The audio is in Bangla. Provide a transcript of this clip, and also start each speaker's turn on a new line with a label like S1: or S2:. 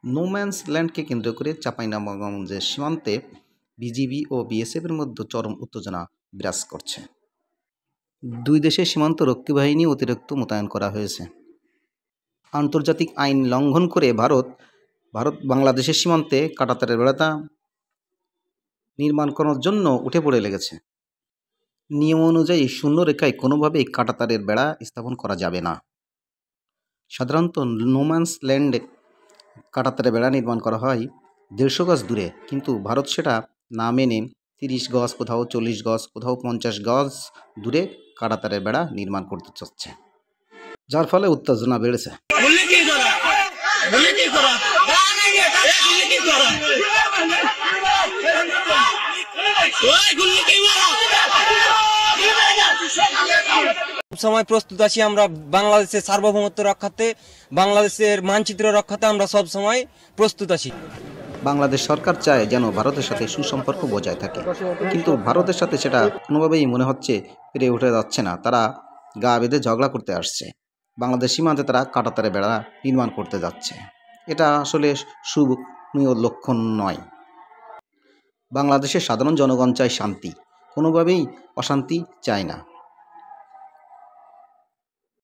S1: নোম্যান্স ল্যান্ডকে কেন্দ্র করে চাঁপাইনবাবগঞ্জের সীমান্তে বিজিবি ও বিএসএফের মধ্যে চরম উত্তেজনা বিরাজ করছে। দুই দেশের সীমান্ত রক্ষী বাহিনী অতিরিক্ত মোতায়েন করা হয়েছে। আন্তর্জাতিক আইন লঙ্ঘন করে ভারত বাংলাদেশের সীমান্তে কাঁটাতারের বেড়া নির্মাণ করার জন্য উঠে পড়ে লেগেছে। নিয়ম অনুযায়ী শূন্য রেখায় কোনোভাবেই কাঁটাতারের বেড়া স্থাপন করা যাবে না। সাধারণত নোম্যান্স ল্যান্ডে কাঁটাতারের বেড়া নির্মাণ করা হয় 150 গজ দূরে, কিন্তু ভারত সেটা না মেনে 30 গজ, কোথাও 40 গজ, কোথাও 50 গজ দূরে কাঁটাতারের বেড়া নির্মাণ করতে চাচ্ছে, যার ফলে উত্তেজনা বেড়েছে।
S2: সময় প্রস্তুত আছি আমরা বাংলাদেশের সার্বভৌমত্ব রক্ষাতে, বাংলাদেশের মানচিত্র রক্ষাতে আমরা সব সময় প্রস্তুত আছি।
S1: বাংলাদেশ সরকার চায় যেন ভারতের সাথে সুসম্পর্ক বজায় থাকে, কিন্তু ভারতের সাথে সেটা কোনোভাবেই মনে হচ্ছে পেরে উঠে যাচ্ছে না। তারা গা বেঁধে ঝগড়া করতে আসছে। বাংলাদেশ সীমান্তে তারা কাঁটাতারের বেড়া নির্মাণ করতে যাচ্ছে। এটা আসলে শুভনীয় লক্ষণ নয়। বাংলাদেশের সাধারণ জনগণ চায় শান্তি, কোনোভাবেই অশান্তি চায় না।